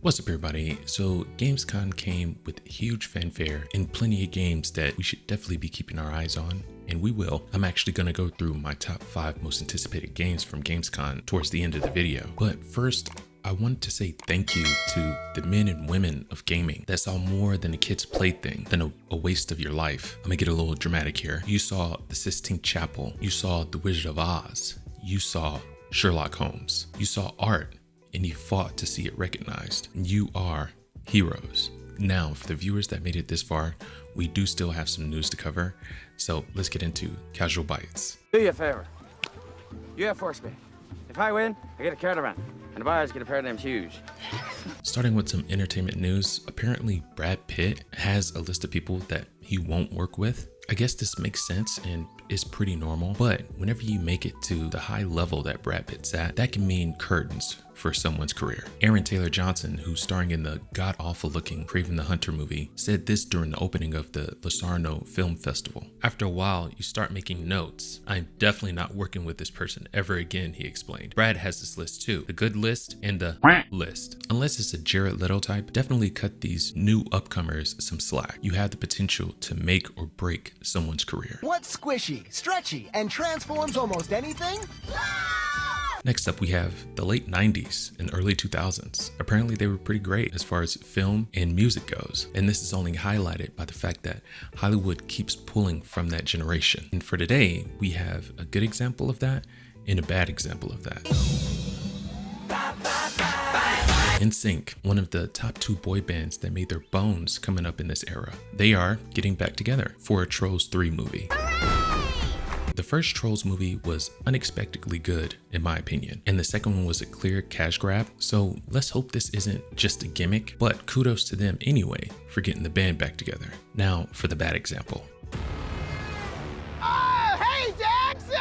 What's up everybody? So Gamescom came with huge fanfare and plenty of games that we should definitely be keeping our eyes on, and we will. I'm actually going to go through my top 5 most anticipated games from Gamescom towards the end of the video. But first, I wanted to say thank you to the men and women of gaming that saw more than a kid's plaything, than a waste of your life. I'm gonna get a little dramatic here. You saw the Sistine Chapel, you saw The Wizard of Oz, you saw Sherlock Holmes, you saw art, and you fought to see it recognized. You are heroes. Now, for the viewers that made it this far, we do still have some news to cover, so let's get into Casual Bites. Do you a favor. You outforce me. If I win, I get a caravan, and the buyers get a pair of them shoes. Starting with some entertainment news, apparently Brad Pitt has a list of people that he won't work with. I guess this makes sense and is pretty normal, but whenever you make it to the high level that Brad Pitt's at, that can mean curtains for someone's career. Aaron Taylor Johnson, who's starring in the god-awful looking Kraven the Hunter movie, said this during the opening of the Locarno Film Festival. After a while, you start making notes. I'm definitely not working with this person ever again, he explained. Brad has this list too, the good list and the list. Unless it's a Jared Leto type, definitely cut these new upcomers some slack. You have the potential to make or break someone's career. What's squishy, stretchy, and transforms almost anything? Next up, we have the late 90s and early 2000s. Apparently they were pretty great as far as film and music goes. And this is only highlighted by the fact that Hollywood keeps pulling from that generation. And for today, we have a good example of that and a bad example of that. Nsync, one of the top 2 boy bands that made their bones coming up in this era. They are getting back together for a Trolls 3 movie. The first Trolls movie was unexpectedly good, in my opinion, and the second one was a clear cash grab, so let's hope this isn't just a gimmick, but kudos to them anyway for getting the band back together. Now for the bad example. Oh, hey, Jackson!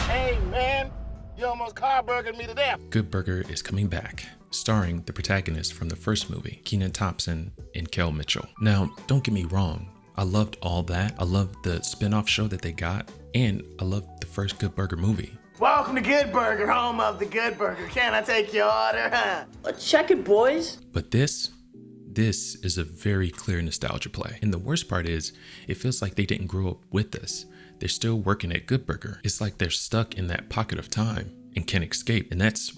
Hey, man, you almost car-burgered me to death. Good Burger is coming back, starring the protagonist from the first movie, Kenan Thompson and Kel Mitchell. Now, don't get me wrong, I loved all that. I loved the spin-off show that they got, and I loved the first Good Burger movie. Welcome to Good Burger, home of the Good Burger. Can I take your order, huh? Check it, boys. But this is a very clear nostalgia play. And the worst part is, it feels like they didn't grow up with us. They're still working at Good Burger. It's like they're stuck in that pocket of time and can't escape. And that's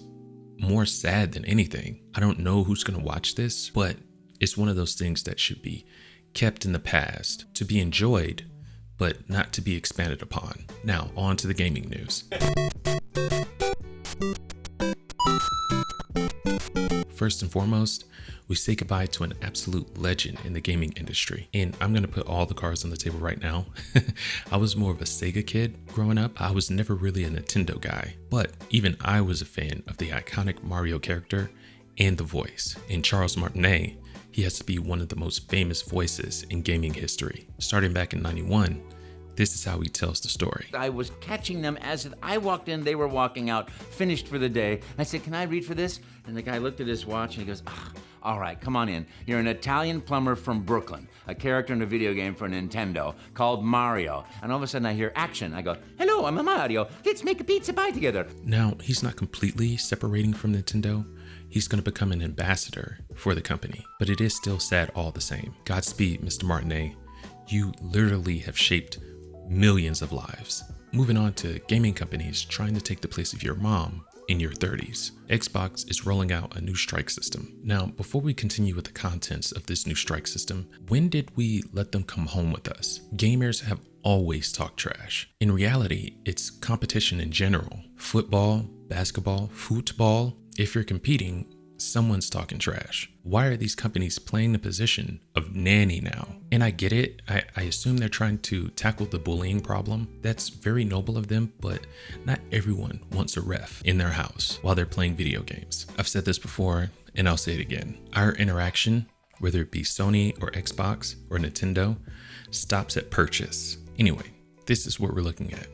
more sad than anything. I don't know who's gonna watch this, but it's one of those things that should be kept in the past, to be enjoyed, but not to be expanded upon. Now, on to the gaming news. First and foremost, we say goodbye to an absolute legend in the gaming industry. And I'm gonna put all the cards on the table right now. I was more of a Sega kid growing up. I was never really a Nintendo guy, but even I was a fan of the iconic Mario character and the voice. And Charles Martinet, he has to be one of the most famous voices in gaming history. Starting back in '91, this is how he tells the story. I was catching them as I walked in, they were walking out, finished for the day. I said, can I read for this? And the guy looked at his watch and he goes, all right, come on in. You're an Italian plumber from Brooklyn, a character in a video game for Nintendo called Mario. And all of a sudden I hear action. I go, hello, I'm a Mario. Let's make a pizza pie together. Now, he's not completely separating from Nintendo. He's going to become an ambassador for the company, but it is still sad all the same. Godspeed, Mr. Martinet. You literally have shaped millions of lives. Moving on to gaming companies trying to take the place of your mom in your 30s. Xbox is rolling out a new strike system. Now, before we continue with the contents of this new strike system, when did we let them come home with us? Gamers have always talked trash. In reality, it's competition in general. Football, basketball, football. If you're competing, someone's talking trash. Why are these companies playing the position of nanny now? And I get it. I assume they're trying to tackle the bullying problem. That's very noble of them, but not everyone wants a ref in their house while they're playing video games. I've said this before, and I'll say it again. Our interaction, whether it be Sony or Xbox or Nintendo, stops at purchase. Anyway, this is what we're looking at.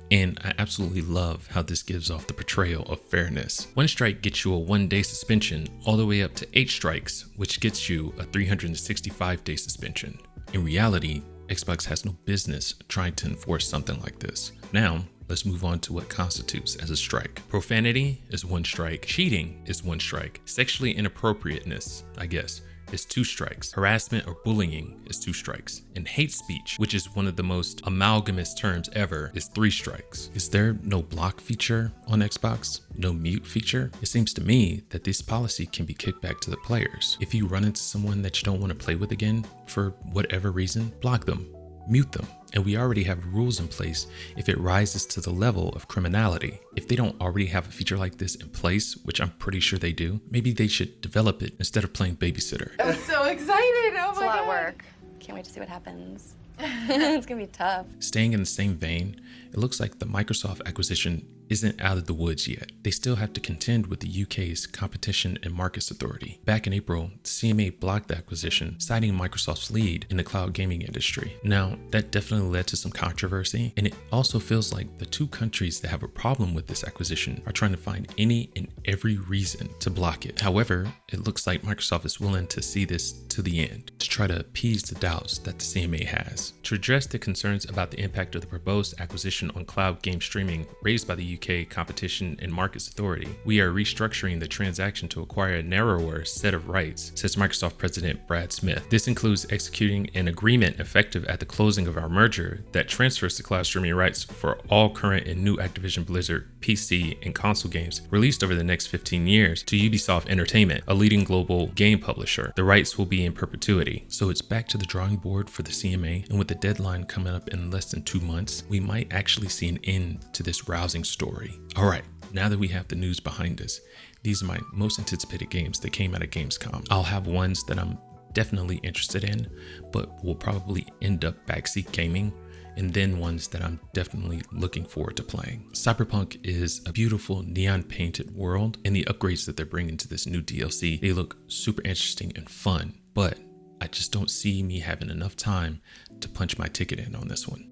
And I absolutely love how this gives off the portrayal of fairness. 1 strike gets you a 1-day suspension, all the way up to 8 strikes, which gets you a 365-day suspension. In reality, Xbox has no business trying to enforce something like this. Now, let's move on to what constitutes as a strike. Profanity is 1 strike. Cheating is 1 strike. Sexually inappropriateness, I guess, is 2 strikes. Harassment or bullying is 2 strikes. And hate speech, which is one of the most amalgamous terms ever, is 3 strikes. Is there no block feature on Xbox? No mute feature? It seems to me that this policy can be kicked back to the players. If you run into someone that you don't want to play with again, for whatever reason, block them, mute them. And we already have rules in place if it rises to the level of criminality. If they don't already have a feature like this in place, which I'm pretty sure they do, maybe they should develop it instead of playing babysitter. I'm so excited. Oh It's my a lot God. of work. Can't wait to see what happens. It's gonna be tough. Staying in the same vein, it looks like the Microsoft acquisition isn't out of the woods yet. They still have to contend with the UK's Competition and Markets Authority. Back in April, the CMA blocked the acquisition, citing Microsoft's lead in the cloud gaming industry. Now, that definitely led to some controversy, and it also feels like the 2 countries that have a problem with this acquisition are trying to find any and every reason to block it. However, it looks like Microsoft is willing to see this to the end, to try to appease the doubts that the CMA has. To address the concerns about the impact of the proposed acquisition on cloud game streaming raised by the UK Competition and Markets Authority, we are restructuring the transaction to acquire a narrower set of rights, says Microsoft President Brad Smith. This includes executing an agreement effective at the closing of our merger that transfers the cloud streaming rights for all current and new Activision Blizzard PC and console games released over the next 15 years to Ubisoft Entertainment, a leading global game publisher. The rights will be in perpetuity. So it's back to the drawing board for the CMA, and with the deadline coming up in less than 2 months, we might actually see an end to this rousing story. All right, now that we have the news behind us, these are my most anticipated games that came out of Gamescom. I'll have ones that I'm definitely interested in, but will probably end up backseat gaming, and then ones that I'm definitely looking forward to playing. Cyberpunk is a beautiful neon painted world, and the upgrades that they're bringing to this new DLC, they look super interesting and fun, but I just don't see me having enough time to punch my ticket in on this one.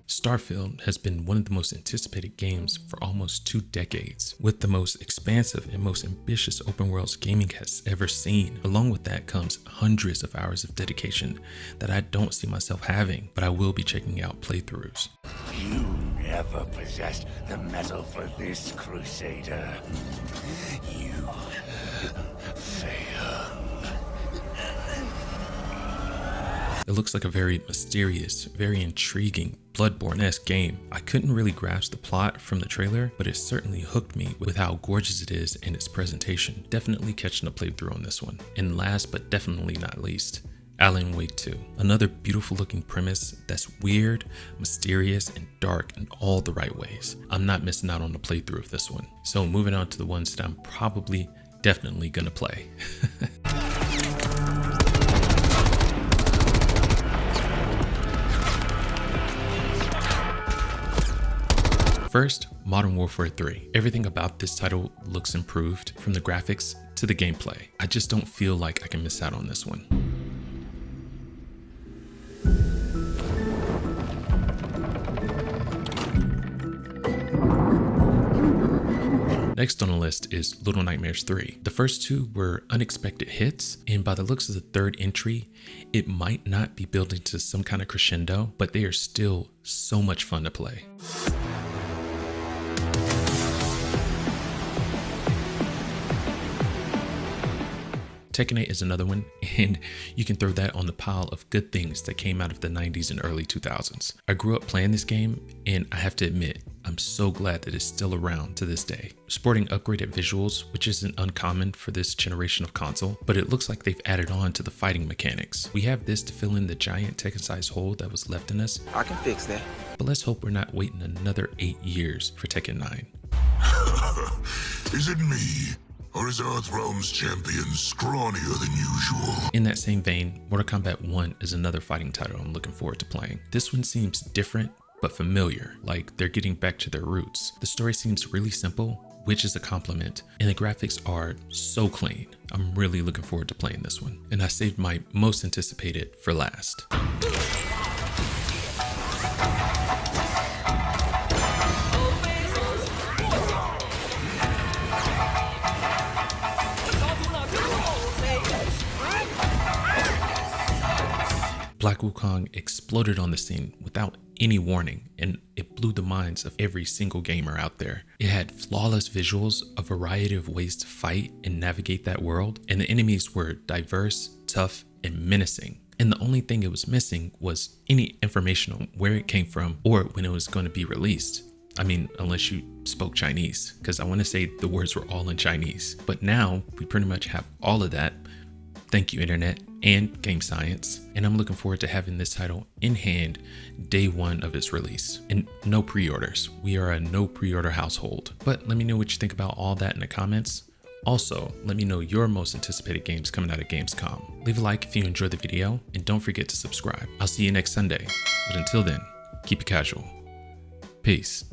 StarField has been one of the most anticipated games for almost 2 decades, with the most expansive and most ambitious open worlds gaming has ever seen. Along with that comes hundreds of hours of dedication that I don't see myself having, but I will be checking out playthroughs. You never possessed the metal for this, Crusader. You fail. It looks like a very mysterious, very intriguing, Bloodborne-esque game. I couldn't really grasp the plot from the trailer, but it certainly hooked me with how gorgeous it is in its presentation. Definitely catching a playthrough on this one. And last but definitely not least, Alan Wake 2. Another beautiful looking premise that's weird, mysterious, and dark in all the right ways. I'm not missing out on the playthrough of this one. So moving on to the ones that I'm probably definitely gonna play. First, Modern Warfare 3. Everything about this title looks improved, from the graphics to the gameplay. I just don't feel like I can miss out on this one. Next on the list is Little Nightmares 3. The first 2 were unexpected hits, and by the looks of the third entry, it might not be building to some kind of crescendo, but they are still so much fun to play. Tekken 8 is another one, and you can throw that on the pile of good things that came out of the 90s and early 2000s. I grew up playing this game, and I have to admit, I'm so glad that it's still around to this day. Sporting upgraded visuals, which isn't uncommon for this generation of console, but it looks like they've added on to the fighting mechanics. We have this to fill in the giant Tekken-sized hole that was left in us. I can fix that. But let's hope we're not waiting another 8 years for Tekken 9. Is it me? Or is Earthrealm's champion scrawnier than usual? In that same vein, Mortal Kombat 1 is another fighting title I'm looking forward to playing. This one seems different, but familiar, like they're getting back to their roots. The story seems really simple, which is a compliment, and the graphics are so clean. I'm really looking forward to playing this one. And I saved my most anticipated for last. Black Wukong exploded on the scene without any warning, and it blew the minds of every single gamer out there. It had flawless visuals, a variety of ways to fight and navigate that world, and the enemies were diverse, tough, and menacing. And the only thing it was missing was any information on where it came from or when it was going to be released. I mean, unless you spoke Chinese, because I want to say the words were all in Chinese. But now we pretty much have all of that. Thank you, Internet and Game Science. And I'm looking forward to having this title in hand day one of its release. And no pre-orders. We are a no pre-order household. But let me know what you think about all that in the comments. Also, let me know your most anticipated games coming out of Gamescom. Leave a like if you enjoyed the video, and don't forget to subscribe. I'll see you next Sunday. But until then, keep it casual. Peace.